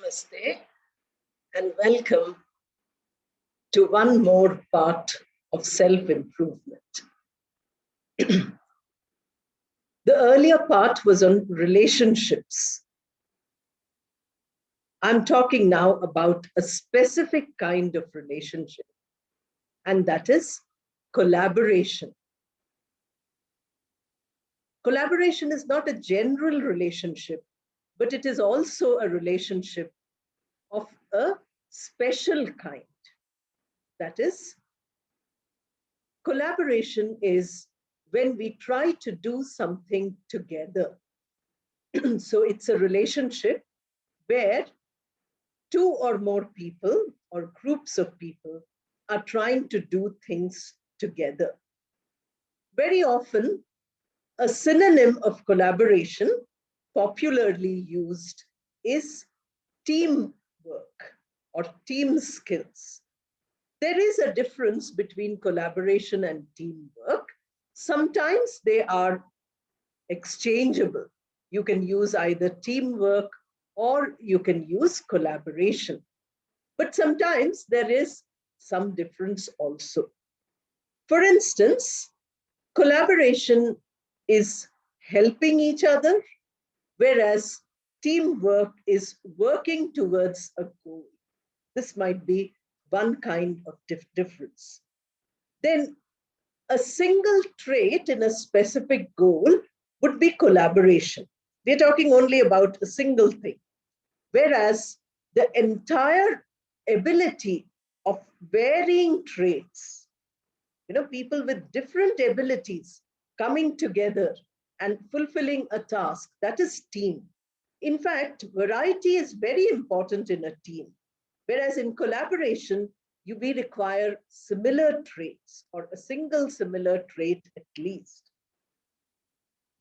Namaste and welcome to one more part of self-improvement. The earlier part was on relationships. I'm talking now about a specific kind of relationship, and that is collaboration. Collaboration is not a general relationship, but it is also a relationship of a special kind. That is, collaboration is when we try to do something together. So it's a relationship where two or more people or groups of people are trying to do things together. Very often, a synonym of collaboration, popularly used, is teamwork or team skills. There is a difference between collaboration and teamwork. Sometimes they are exchangeable. You can use either teamwork or you can use collaboration. But sometimes there is some difference also. For instance, collaboration is helping each other, whereas teamwork is working towards a goal. This might be one kind of difference. Then a single trait in a specific goal would be collaboration. We're talking only about a single thing. Whereas the entire ability of varying traits, people with different abilities coming together and fulfilling a task, that is team. In fact, variety is very important in a team. Whereas in collaboration, we require similar traits or a single similar trait at least.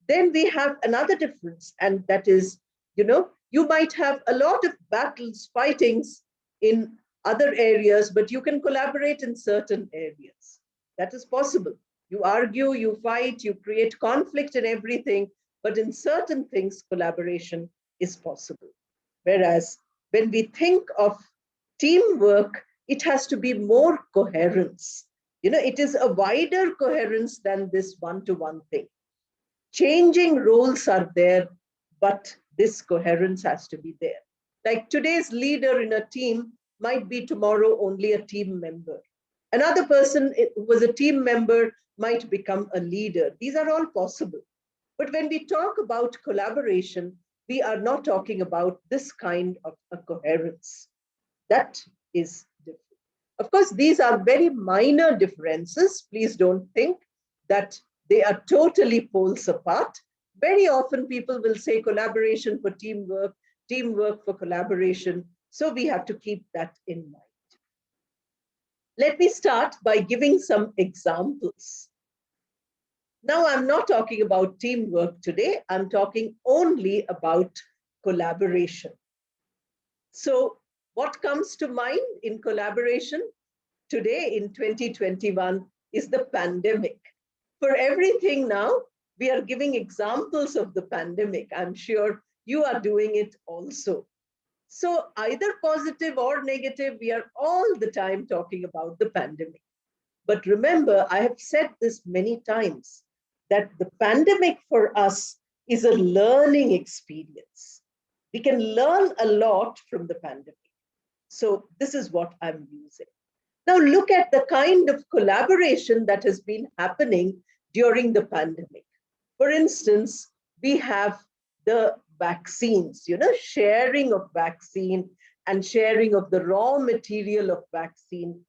Then we have another difference, and that is, you might have a lot of battles, fightings in other areas, but you can collaborate in certain areas. That is possible. You argue, you fight, you create conflict in everything, but in certain things, collaboration is possible. Whereas when we think of teamwork, it has to be more coherence. It is a wider coherence than this one-to-one thing. Changing roles are there, but this coherence has to be there. Like today's leader in a team might be tomorrow only a team member. Another person who was a team member might become a leader. These are all possible. But when we talk about collaboration, we are not talking about this kind of a coherence. That is different. Of course, these are very minor differences. Please don't think that they are totally poles apart. Very often people will say collaboration for teamwork, teamwork for collaboration. So we have to keep that in mind. Let me start by giving some examples. Now, I'm not talking about teamwork today. I'm talking only about collaboration. So what comes to mind in collaboration today in 2021 is the pandemic. For everything now, we are giving examples of the pandemic. I'm sure you are doing it also. So either positive or negative, we are all the time talking about the pandemic. But remember, I have said this many times, that the pandemic for us is a learning experience. We can learn a lot from the pandemic. So this is what I'm using. Now look at the kind of collaboration that has been happening during the pandemic. For instance, we have the vaccines, sharing of vaccine and sharing of the raw material of vaccine.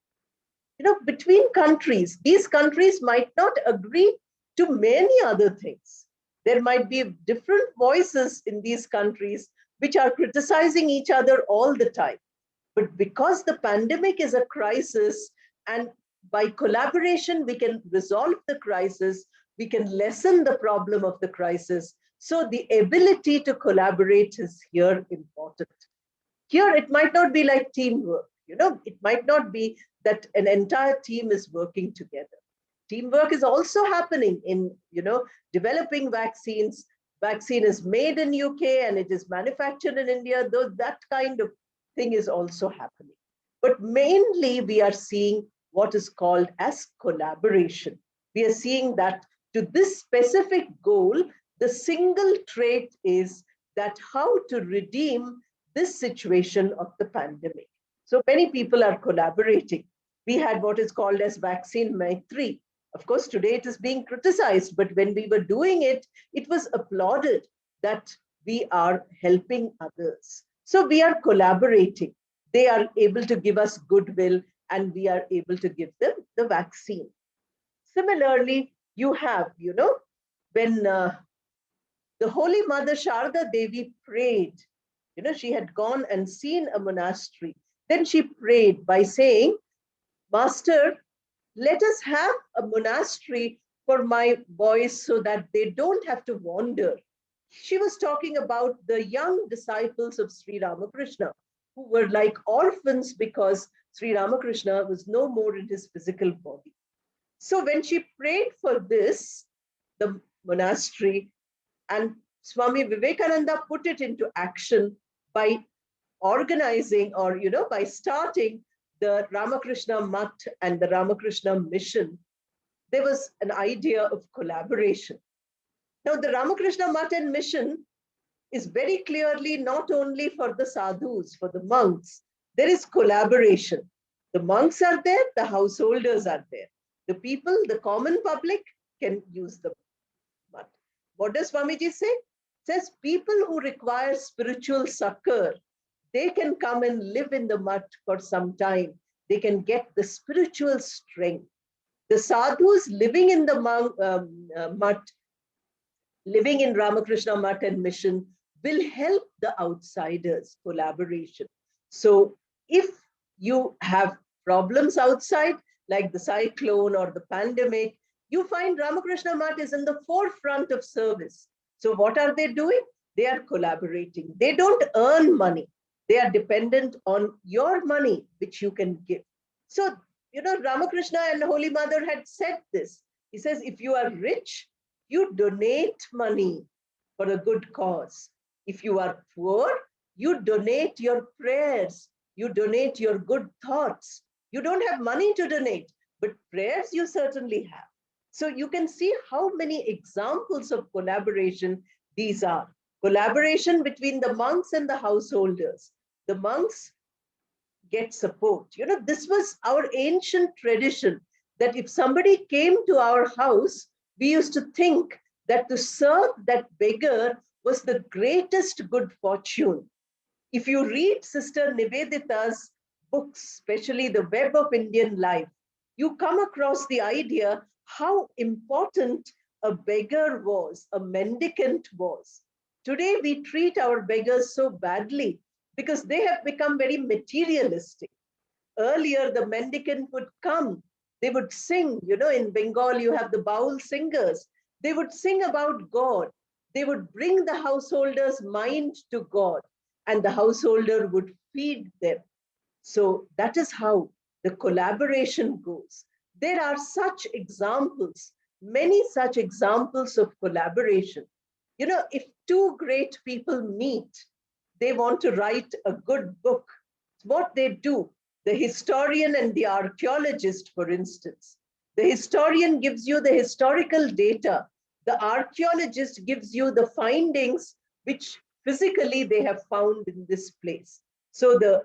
Between countries, these countries might not agree to many other things. There might be different voices in these countries which are criticizing each other all the time. But because the pandemic is a crisis, and by collaboration, we can resolve the crisis, we can lessen the problem of the crisis. So the ability to collaborate is here important. Here, it might not be like teamwork. It might not be that an entire team is working together. Teamwork is also happening in, developing vaccines. Vaccine is made in UK and it is manufactured in India. Though that kind of thing is also happening. But mainly we are seeing what is called as collaboration. We are seeing that to this specific goal, the single trait is that how to redeem this situation of the pandemic. So many people are collaborating. We had what is called as vaccine Maitri. Of course, today it is being criticized, but when we were doing it, it was applauded that we are helping others. So we are collaborating. They are able to give us goodwill, and we are able to give them the vaccine. Similarly, you have, when the Holy Mother Sharda Devi prayed, she had gone and seen a monastery. Then she prayed by saying, Master, let us have a monastery for my boys so that they don't have to wander. She was talking about the young disciples of Sri Ramakrishna who were like orphans because Sri Ramakrishna was no more in his physical body. So when she prayed for this, the monastery, and Swami Vivekananda put it into action by organizing, or by starting the Ramakrishna Math and the Ramakrishna Mission. There was an idea of collaboration. Now, the Ramakrishna Math and Mission is very clearly not only for the sadhus, for the monks. There is collaboration. The monks are there, the householders are there. The people, the common public can use the math. What does Swamiji say? It says people who require spiritual succor, they can come and live in the mutt for some time. They can get the spiritual strength. The sadhus living in the mutt, living in Ramakrishna Mutt and Mission, will help the outsiders, collaboration. So if you have problems outside, like the cyclone or the pandemic, you find Ramakrishna Mutt is in the forefront of service. So what are they doing? They are collaborating. They don't earn money. They are dependent on your money, which you can give. So, Ramakrishna and Holy Mother had said this. He says, if you are rich, you donate money for a good cause. If you are poor, you donate your prayers. You donate your good thoughts. You don't have money to donate, but prayers you certainly have. So you can see how many examples of collaboration these are. Collaboration between the monks and the householders. The monks get support. This was our ancient tradition that if somebody came to our house, we used to think that to serve that beggar was the greatest good fortune. If you read Sister Nivedita's books, especially The Web of Indian Life, you come across the idea how important a beggar was, a mendicant was. Today, we treat our beggars so badly because they have become very materialistic. Earlier, the mendicant would come, they would sing. In Bengal, you have the Baul singers. They would sing about God. They would bring the householder's mind to God, and the householder would feed them. So that is how the collaboration goes. There are such examples, many such examples of collaboration. If two great people meet, they want to write a good book. What they do, the historian and the archaeologist, for instance, the historian gives you the historical data. The archaeologist gives you the findings which physically they have found in this place. So the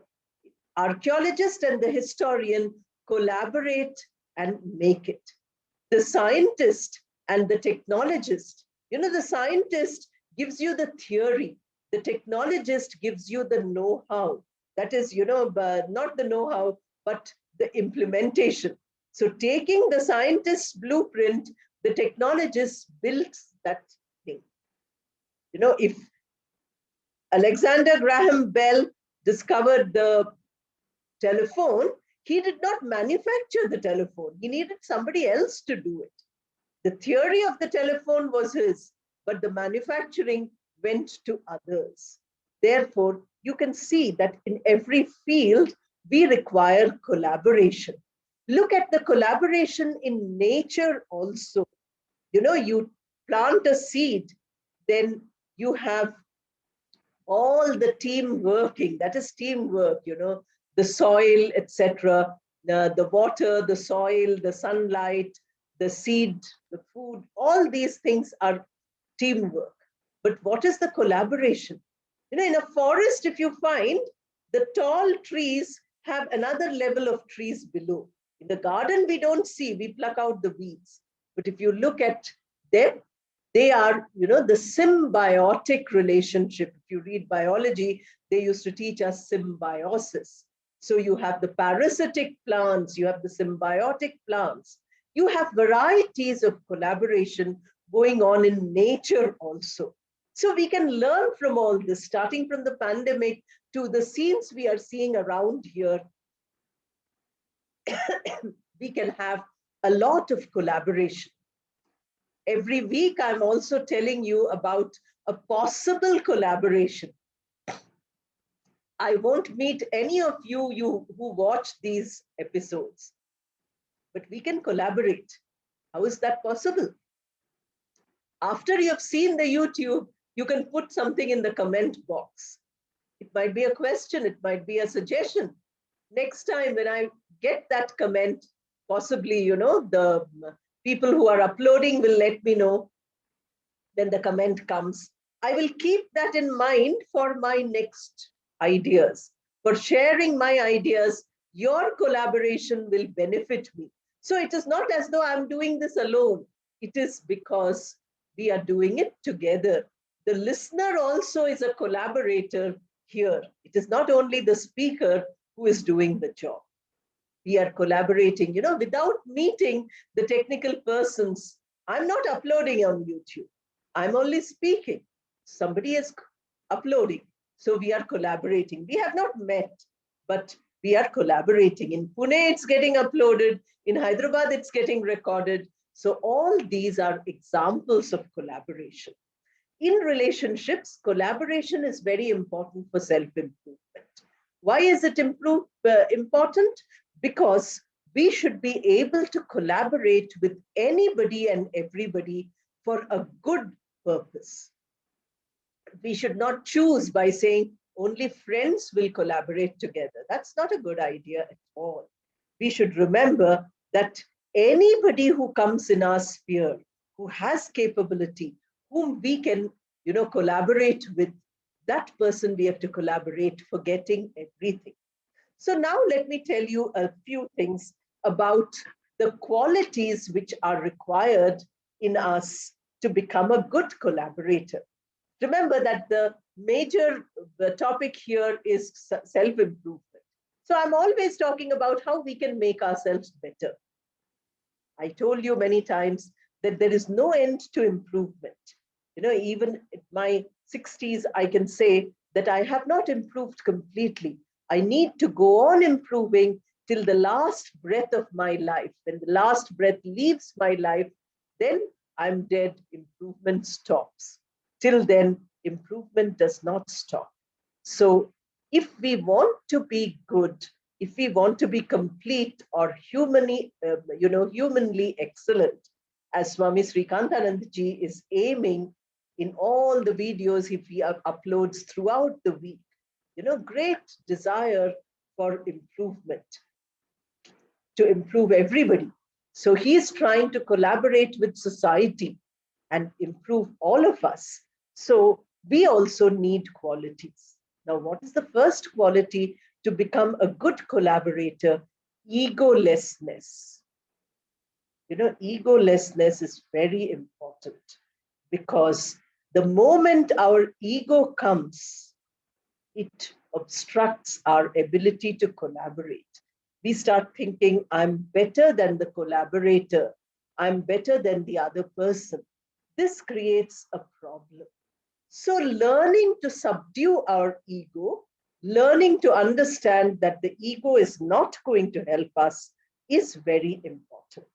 archaeologist and the historian collaborate and make it. The scientist and the technologist, the scientist gives you the theory, the technologist gives you the know-how. That is, not the know-how, but the implementation. So taking the scientist's blueprint, the technologist builds that thing. If Alexander Graham Bell discovered the telephone, he did not manufacture the telephone. He needed somebody else to do it. The theory of the telephone was his, but the manufacturing went to others. Therefore, you can see that in every field, we require collaboration. Look at the collaboration in nature also. You plant a seed, then you have all the team working, that is teamwork, the soil, etc., the water, the soil, the sunlight, the seed, the food, all these things are teamwork. But what is the collaboration? In a forest, if you find, the tall trees have another level of trees below. In the garden, we don't see, we pluck out the weeds. But if you look at them, they are, the symbiotic relationship. If you read biology, they used to teach us symbiosis. So you have the parasitic plants, you have the symbiotic plants, you have varieties of collaboration going on in nature also. So we can learn from all this, starting from the pandemic to the scenes we are seeing around here. We can have a lot of collaboration. Every week, I'm also telling you about a possible collaboration. I won't meet any of you who watch these episodes, but we can collaborate. How is that possible? After you've seen the YouTube, you can put something in the comment box. It might be a question, it might be a suggestion. Next time when I get that comment, possibly, the people who are uploading will let me know when the comment comes. I will keep that in mind for my next ideas. For sharing my ideas, your collaboration will benefit me. So it is not as though I'm doing this alone. It is because we are doing it together. The listener also is a collaborator here. It is not only the speaker who is doing the job. We are collaborating, without meeting the technical persons. I'm not uploading on YouTube. I'm only speaking. Somebody is uploading. So we are collaborating. We have not met, but we are collaborating. In Pune, it's getting uploaded. In Hyderabad, it's getting recorded. So all these are examples of collaboration. In relationships, collaboration is very important for self-improvement. Why is it important? Because we should be able to collaborate with anybody and everybody for a good purpose. We should not choose by saying only friends will collaborate together. That's not a good idea at all. We should remember that anybody who comes in our sphere, who has capability, whom we can, collaborate with, that person we have to collaborate, forgetting everything. So now let me tell you a few things about the qualities which are required in us to become a good collaborator. Remember that the major topic here is self-improvement. So I'm always talking about how we can make ourselves better. I told you many times that there is no end to improvement. Even at my 60s, I can say that I have not improved completely. I need to go on improving till the last breath of my life. When the last breath leaves my life, then I'm dead, improvement stops. Till then, improvement does not stop. So if we want to be good, if we want to be complete or humanly excellent, as Swami Srikantanand ji is aiming in all the videos he uploads throughout the week, great desire for improvement, to improve everybody. So he is trying to collaborate with society and improve all of us. So we also need qualities. Now, what is the first quality to become a good collaborator? Egolessness. Egolessness is very important because the moment our ego comes, it obstructs our ability to collaborate. We start thinking, I'm better than the collaborator. I'm better than the other person. This creates a problem. So learning to subdue our ego, learning to understand that the ego is not going to help us is very important.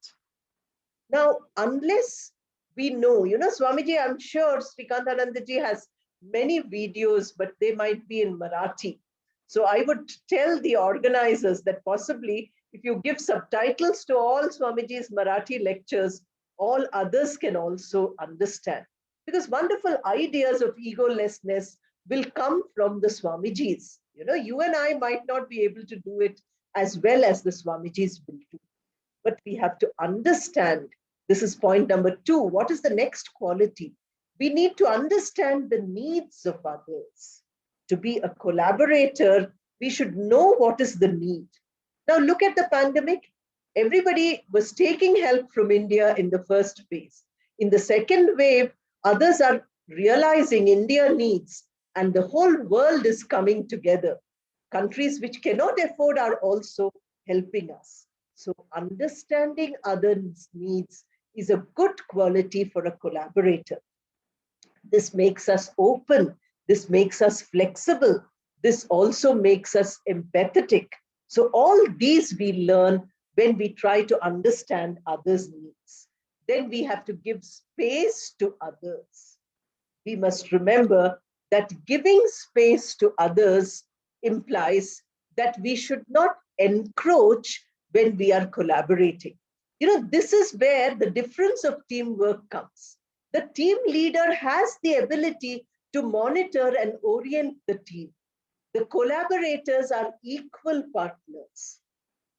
Now, unless we know, Swamiji, I'm sure Srikantanandaji has many videos, but they might be in Marathi. So I would tell the organizers that possibly if you give subtitles to all Swamiji's Marathi lectures, all others can also understand. Because wonderful ideas of egolessness, will come from the Swamijis. You and I might not be able to do it as well as the Swamijis will do. But we have to understand, this is point number 2. What is the next quality? We need to understand the needs of others. To be a collaborator, we should know what is the need. Now, look at the pandemic. Everybody was taking help from India in the first phase. In the second wave, others are realizing India needs, and the whole world is coming together. Countries which cannot afford are also helping us. So understanding others' needs is a good quality for a collaborator. This makes us open. This makes us flexible. This also makes us empathetic. So all these we learn when we try to understand others' needs. Then we have to give space to others. We must remember that giving space to others implies that we should not encroach when we are collaborating. This is where the difference of teamwork comes. The team leader has the ability to monitor and orient the team. The collaborators are equal partners.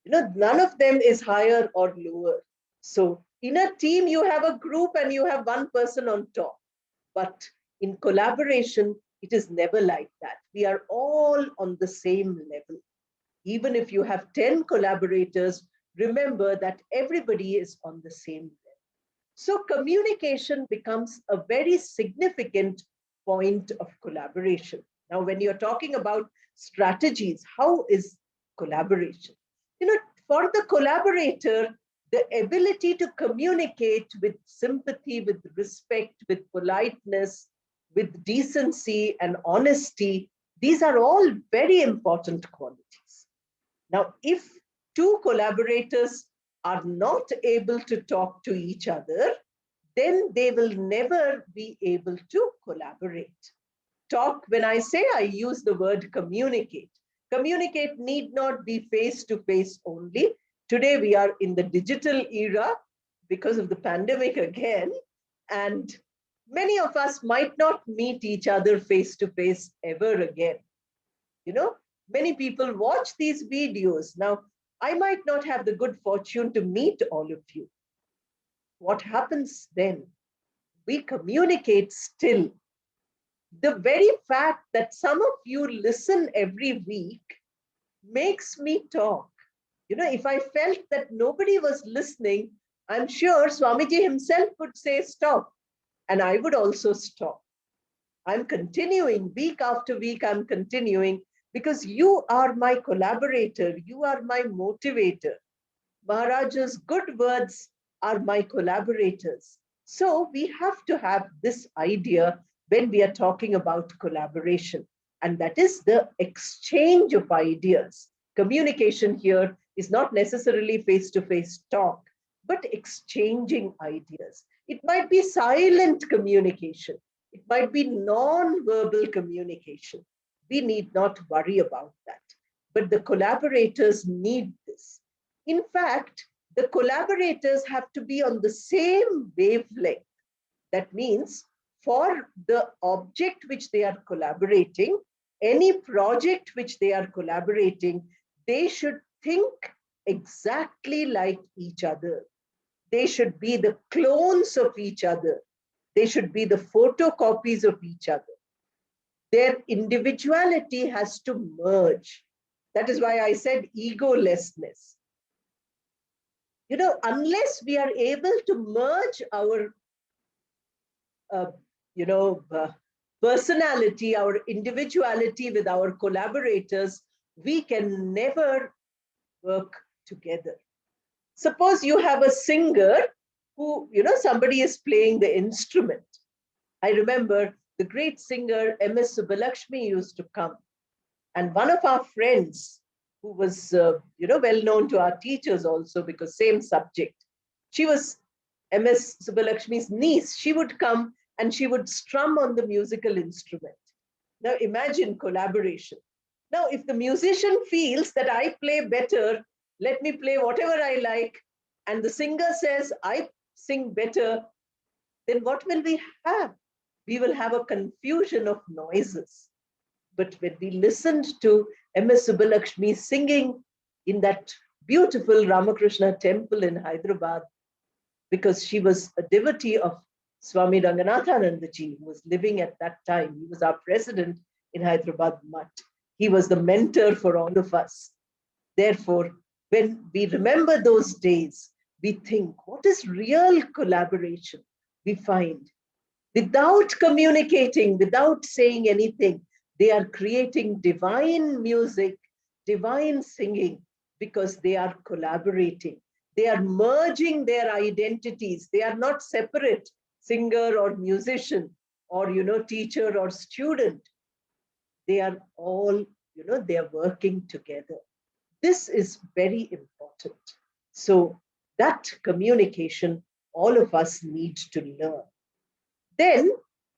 None of them is higher or lower. So in a team, you have a group and you have one person on top. But in collaboration, it is never like that. We are all on the same level. Even if you have 10 collaborators, remember that everybody is on the same level. So communication becomes a very significant point of collaboration. Now, when you're talking about strategies, how is collaboration? For the collaborator, the ability to communicate with sympathy, with respect, with politeness, with decency and honesty, these are all very important qualities. Now, if two collaborators are not able to talk to each other, then they will never be able to collaborate. Talk, when I say, I use the word communicate. Communicate need not be face to face only. Today we are in the digital era because of the pandemic again, and many of us might not meet each other face to face ever again. Many people watch these videos. Now, I might not have the good fortune to meet all of you. What happens then? We communicate still. The very fact that some of you listen every week makes me talk. If I felt that nobody was listening, I'm sure Swamiji himself would say stop, and I would also stop. I'm continuing week after week, I'm continuing because you are my collaborator, you are my motivator. Maharaja's good words are my collaborators. So we have to have this idea when we are talking about collaboration, and that is the exchange of ideas. Communication here is not necessarily face-to-face talk, but exchanging ideas. It might be silent communication. It might be non-verbal communication. We need not worry about that. But the collaborators need this. In fact, the collaborators have to be on the same wavelength. That means for the object which they are collaborating, any project which they are collaborating, they should think exactly like each other. They should be the clones of each other. They should be the photocopies of each other. Their individuality has to merge. That is why I said egolessness. Unless we are able to merge our, uh, you know, uh, personality, our individuality with our collaborators, we can never work together. Suppose you have a singer who, somebody is playing the instrument. I remember the great singer M.S. Subbulakshmi used to come. And one of our friends, who was, well known to our teachers also because same subject, she was M.S. Subbulakshmi's niece. She would come and she would strum on the musical instrument. Now imagine collaboration. Now, if the musician feels that I play better, let me play whatever I like, and the singer says I sing better, then what will we have? We will have a confusion of noises. But when we listened to MS Subbalakshmi singing in that beautiful Ramakrishna temple in Hyderabad, because she was a devotee of Swami Ranganathanandaji, who was living at that time. He was our president in Hyderabad Mutt. He was the mentor for all of us. Therefore, when we remember those days, we think, what is real collaboration? We find without communicating, without saying anything, they are creating divine music, divine singing, because they are collaborating. They are merging their identities. They are not separate, singer or musician or, teacher or student. They are all, they are working together. This is very important. So that communication, all of us need to learn. Then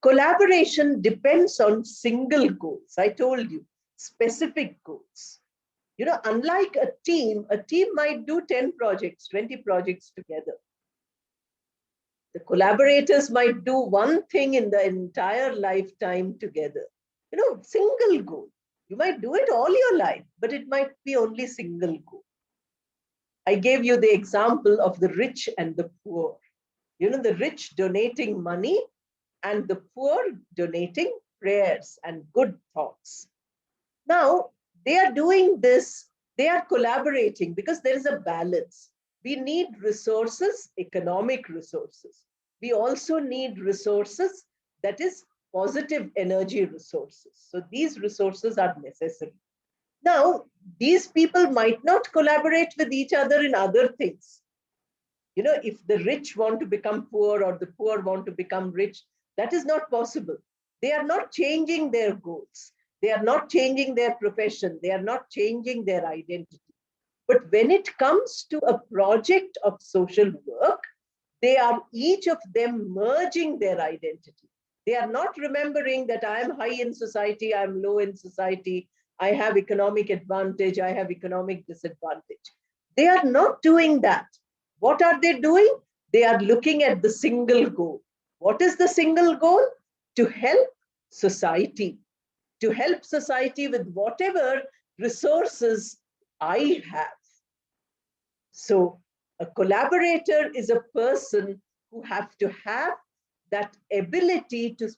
collaboration depends on single goals. I told you, specific goals. Unlike a team might do 10 projects, 20 projects together. The collaborators might do one thing in the entire lifetime together. Single goal. You might do it all your life, but it might be only single goal. I gave you the example of the rich and the poor. The rich donating money and the poor donating prayers and good thoughts. Now, they are doing this, they are collaborating because there is a balance. We need resources, economic resources. We also need resources, that is positive energy resources. So these resources are necessary. Now, these people might not collaborate with each other in other things. If the rich want to become poor or the poor want to become rich, that is not possible. They are not changing their goals. They are not changing their profession. They are not changing their identity. But when it comes to a project of social work, they are each of them merging their identity. They are not remembering that I am high in society, I am low in society, I have economic advantage, I have economic disadvantage. They are not doing that. What are they doing? They are looking at the single goal. What is the single goal? To help society. To help society with whatever resources I have. So a collaborator is a person who have to have that ability to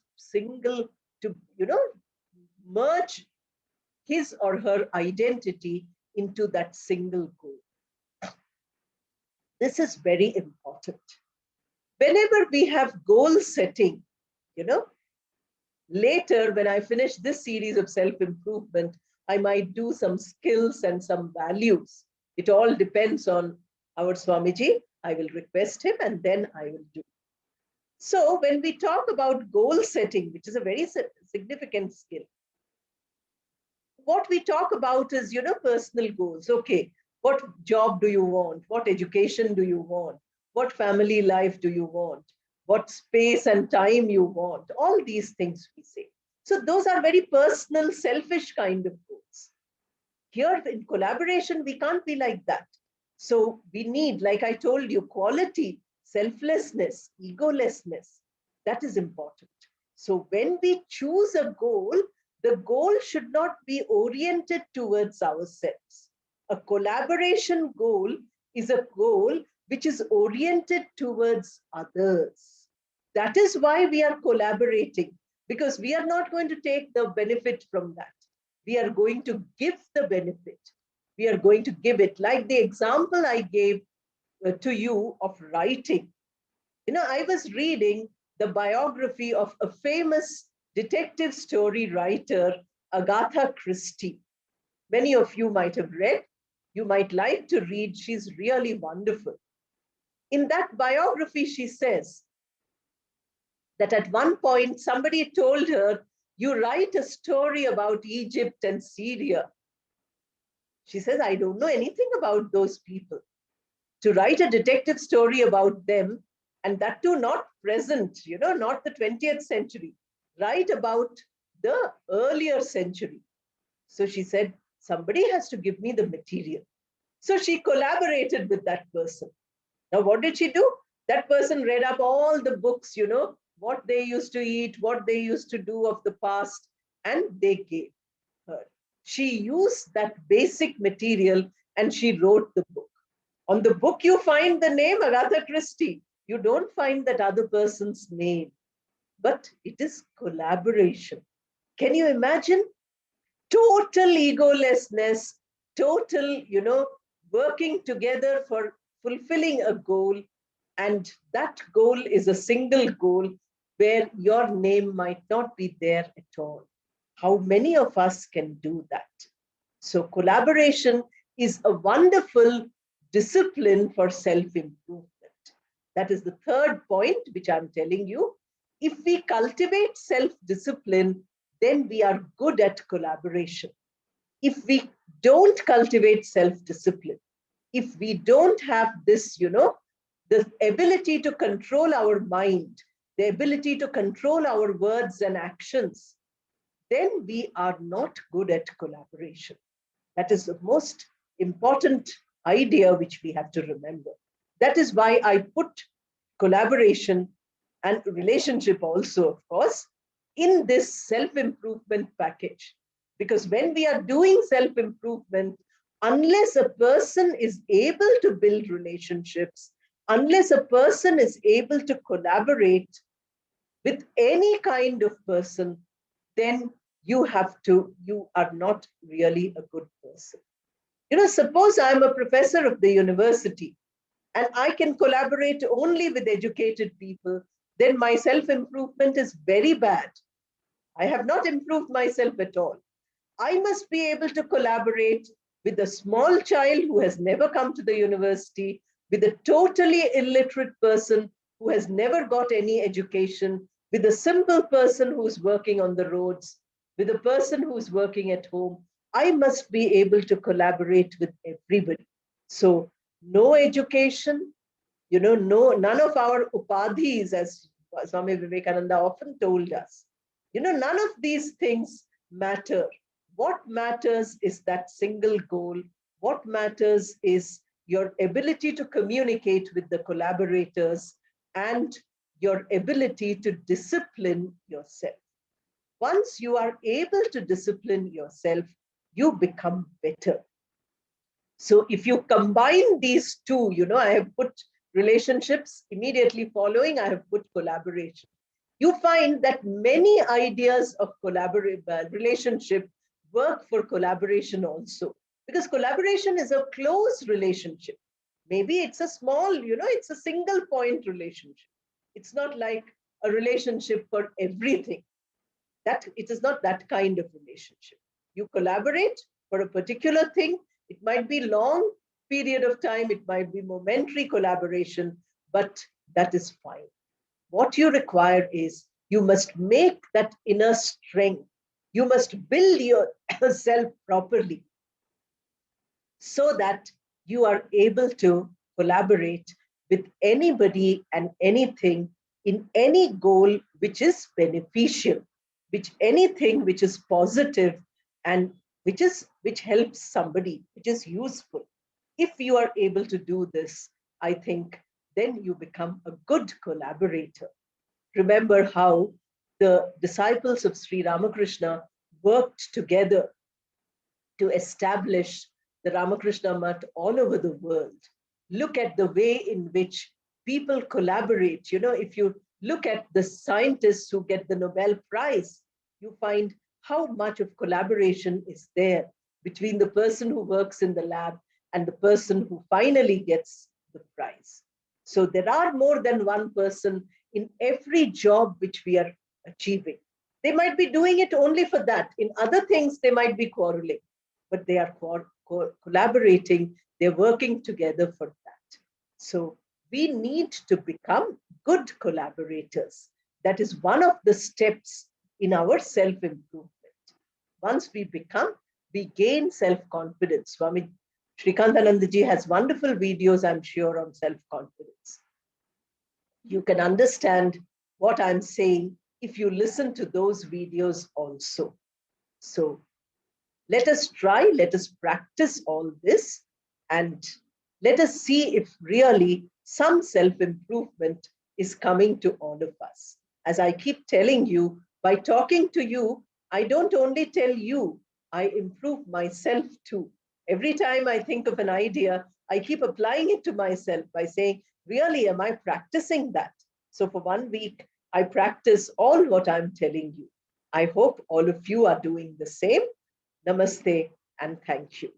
merge his or her identity into that single goal. This is very important. Whenever we have goal setting, later when I finish this series of self-improvement, I might do some skills and some values. It all depends on our Swamiji. I will request him and then I will do. So when we talk about goal setting, which is a very significant skill, what we talk about is, personal goals. Okay, what job do you want? What education do you want? What family life do you want? What space and time you want? All these things we say. So those are very personal, selfish kind of goals. Here in collaboration, we can't be like that. So we need, like I told you, quality, selflessness, egolessness. That is important. So when we choose a goal, the goal should not be oriented towards ourselves. A collaboration goal is a goal which is oriented towards others. That is why we are collaborating, because we are not going to take the benefit from that. We are going to give the benefit. We are going to give it. Like the example I gave to you of writing. I was reading the biography of a famous detective story writer, Agatha Christie. Many of you might have read. You might like to read. She's really wonderful. In that biography, she says that at one point, somebody told her, you write a story about Egypt and Syria. She says, I don't know anything about those people. To write a detective story about them, and that too not present, not the 20th century, write about the earlier century. So she said, somebody has to give me the material. So she collaborated with that person. Now, what did she do? That person read up all the books, what they used to eat, what they used to do of the past, and they gave. her. She used that basic material and she wrote the book. On the book, you find the name Agatha Christie. You don't find that other person's name, but it is collaboration. Can you imagine? Total egolessness, total, working together for fulfilling a goal. And that goal is a single goal where your name might not be there at all. How many of us can do that? So, collaboration is a wonderful discipline for self improvement. That is the third point which I'm telling you. If we cultivate self discipline, then we are good at collaboration. If we don't cultivate self discipline, if we don't have this, the ability to control our mind, the ability to control our words and actions, then we are not good at collaboration. That is the most important idea which we have to remember. That is why I put collaboration and relationship also, of course, in this self-improvement package. Because when we are doing self-improvement, unless a person is able to build relationships, unless a person is able to collaborate with any kind of person, then you are not really a good person. Suppose I'm a professor of the university and I can collaborate only with educated people, then my self improvement is very bad. I have not improved myself at all. I must be able to collaborate with a small child who has never come to the university, with a totally illiterate person who has never got any education, with a simple person who's working on the roads, with a person who's working at home. I must be able to collaborate with everybody. So, no education, none of our upadhis, as Swami Vivekananda often told us, none of these things matter. What matters is that single goal. What matters is your ability to communicate with the collaborators and your ability to discipline yourself. Once you are able to discipline yourself, you become better. So if you combine these two, I have put relationships immediately following, I have put collaboration. You find that many ideas of relationship work for collaboration also, because collaboration is a close relationship. Maybe it's a small, it's a single point relationship. It's not like a relationship for everything. That it is not that kind of relationship. You collaborate for a particular thing. It might be long period of time, it might be momentary collaboration, but that is fine. What you require is you must make that inner strength. You must build yourself properly so that you are able to collaborate with anybody and anything in any goal which is beneficial, which anything which is positive and which helps somebody, which is useful. If you are able to do this, I think then you become a good collaborator. Remember how the disciples of Sri Ramakrishna worked together to establish the Ramakrishna Math all over the world. Look at the way in which people collaborate. If you look at the scientists who get the Nobel Prize, you find how much of collaboration is there between the person who works in the lab and the person who finally gets the prize. So there are more than one person in every job which we are achieving. They might be doing it only for that. In other things, they might be quarreling, but they are collaborating, they're working together for that. So we need to become good collaborators. That is one of the steps in our self-improvement. Once we gain self-confidence. Swami Srikantanandaji has wonderful videos, I'm sure, on self-confidence. You can understand what I'm saying if you listen to those videos also. So let us try, let us practice all this, and let us see if really some self-improvement is coming to all of us. As I keep telling you, by talking to you, I don't only tell you, I improve myself too. Every time I think of an idea, I keep applying it to myself by saying, really, am I practicing that? So for 1 week, I practice all what I'm telling you. I hope all of you are doing the same. Namaste and thank you.